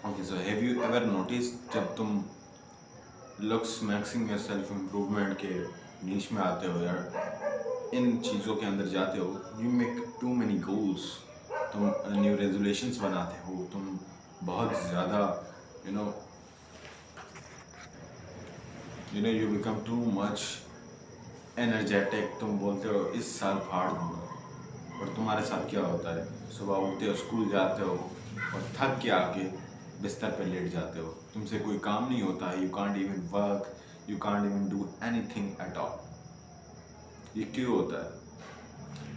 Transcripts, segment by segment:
Okay, so have you ever notice जब तुम looks maxing या सेल्फ इम्प्रूवमेंट के नीच में आते हो या इन चीज़ों के अंदर जाते हो, you make too many goals, तुम न्यू रेजोल्यूशंस बनाते हो, तुम बहुत ज़्यादा you know you become too much energetic, तुम बोलते हो इस साल फाड़ दूंगा। और तुम्हारे साथ क्या होता है, सुबह उठते हो, स्कूल जाते हो और थक के आके बिस्तर पे लेट जाते हो, तुमसे कोई काम नहीं होता, you can't even work, you can't even do anything at all. ये क्यों होता है?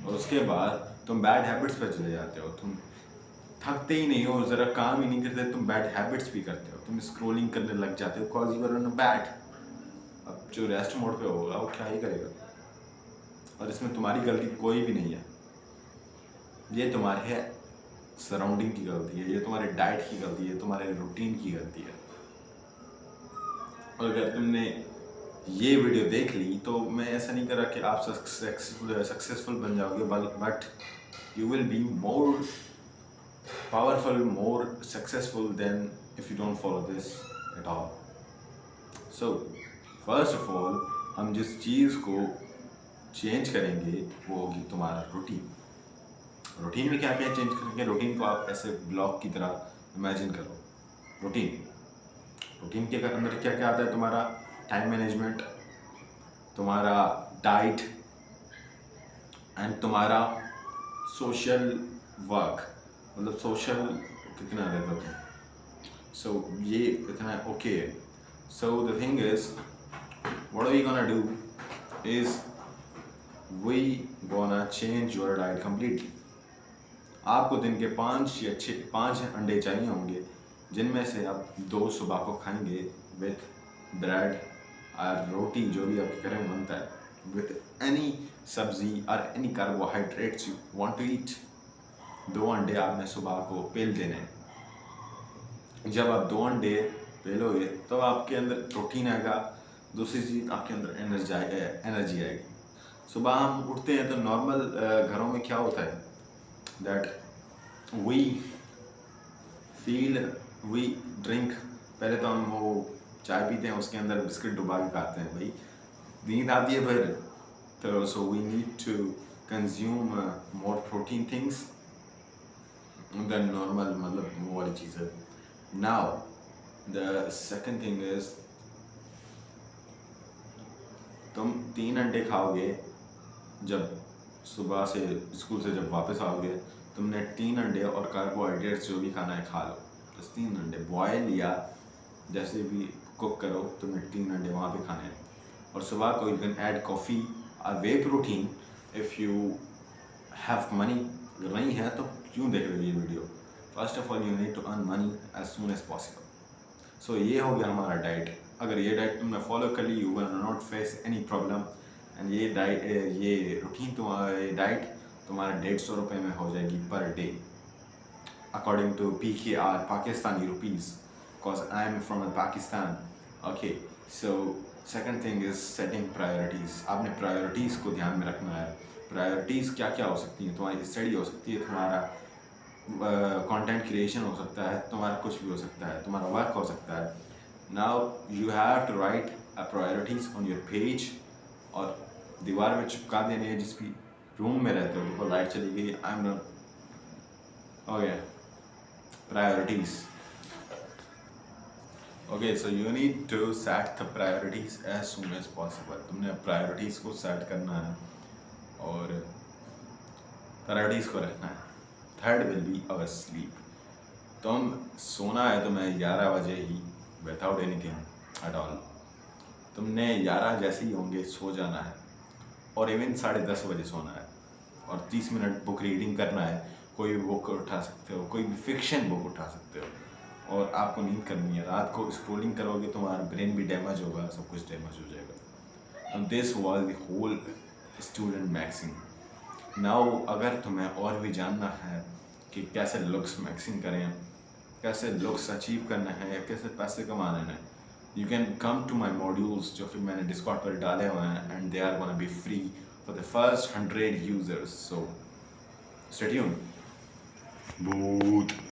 और उसके बाद तुम बैड हैबिट्स पे चले जाते हो, तुम थकते ही नहीं हो, ज़रा काम ही नहीं करते, तुम बैड हैबिट्स भी करते हो, तुम स्क्रोलिंग करने लग जाते हो cause you are on bed. अब जो रेस्ट मोड पे होगा वो क्या ही करेगा, और इसमें तुम्हारी गलती कोई भी नहीं है, ये तुम्हारे सराउंडिंग की गलती है, ये तुम्हारे डाइट की गलती है, तुम्हारे रूटीन की गलती है। और अगर तुमने ये वीडियो देख ली तो मैं ऐसा नहीं कर रहा कि आप सक्सेसफुल बन जाओगे, but you will be more powerful, more successful than if you don't follow this at all. So, first of all, हम जिस चीज़ को चेंज करेंगे वो होगी तुम्हारा रूटीन। रूटीन में क्या क्या चेंज करेंगे? रूटीन को आप ऐसे ब्लॉक की तरह इमेजिन करो। रूटीन के अंदर क्या क्या आता है? तुम्हारा टाइम मैनेजमेंट, तुम्हारा डाइट एंड तुम्हारा सोशल वर्क, मतलब सोशल कितना रहता था। सो ये इतना ओके है। So the thing is what are we gonna do is we gonna change your diet completely. आपको दिन के 5 अंडे चाहिए होंगे, जिनमें से आप 2 सुबह को खाएंगे विथ ब्रेड और रोटी, जो भी आपके घर में बनता है, विथ एनी सब्जी और any carbohydrates you want to eat. 2 अंडे आपने सुबह को पेल देने हैं। जब आप 2 अंडे पेलोगे तो आपके अंदर प्रोटीन आएगा, दूसरी चीज़ आपके अंदर एनर्जी आएगी। सुबह हम उठते हैं तो नॉर्मल घरों में क्या होता है दैट वी ड्रिंक, पहले तो हम वो चाय पीते हैं, उसके अंदर बिस्किट डुबा के खाते हैं, भाई नींद आती है फिर, तो so we need to consume more protein things than normal, मतलब वो वाली चीज़ है। Now the second thing is तुम 3 अंडे खाओगे, जब सुबह से स्कूल से जब वापस आओगे तुमने 3 अंडे और कार्बोहाइड्रेट्स जो भी खाना है खा लो। बस 3 अंडे बॉयल या जैसे भी कुक करो, तुमने 3 अंडे वहाँ पे खाने हैं। और सुबह को यू कैन ऐड कॉफ़ी और whey protein if you have money. अगर नहीं है तो क्यों देख रहे हो ये video? First of all you need to earn money as soon as possible. So ये हो गया हमारा डाइट। अगर ये डाइट तुमने फॉलो कर ली, you will not face any problem. And ये रूटीन तुम्हारी डाइट तुम्हारा 150 रुपये में हो जाएगी per day, according to PKR, Pakistani rupees, because I am from Pakistan. Okay, so second thing is setting priorities. आपने प्रायोरिटीज़ को ध्यान में रखना है। प्रायोरिटीज़ क्या क्या हो सकती हैं? तुम्हारी स्टडी हो सकती है, तुम्हारा कंटेंट क्रिएशन हो सकता है, तुम्हारा कुछ भी हो सकता है, तुम्हारा वर्क हो सकता है। Now you have to write a priorities on your page, और दीवार में चिपका देने हैं। जिस भी रूम में रहते हो, देखो लाइट चली गई, I am not okay, priorities. Okay, so you need to set the priorities as soon as possible. तुमने प्रायोरिटीज़ को सेट करना है और प्रायोरिटीज़ को रखना है। Third will be our sleep. तुम सोना है तुम्हें 11 बजे ही, विदाउट एनीथिंग एट ऑल। तुमने 11 जैसे ही होंगे सो जाना है, और इवन 10:30 बजे सोना है, और 30 मिनट बुक रीडिंग करना है। कोई भी बुक उठा सकते हो, कोई भी फिक्शन बुक उठा सकते हो, और आपको नींद करनी है। रात को स्क्रोलिंग करोगे तुम्हारा ब्रेन भी डैमेज होगा, सब कुछ डैमेज हो जाएगा। And this was the whole student maxing. Now अगर तुम्हें और भी जानना है कि कैसे लुक्स मैक्सिंग करें, कैसे लुक्स अचीव करना है, या कैसे पैसे कमाने हैं, you can come to my modules, जो कि मैंने डिस्कॉर्ड पर डाले हुए हैं, and they are gonna be free for the first 100 users. So stay tuned.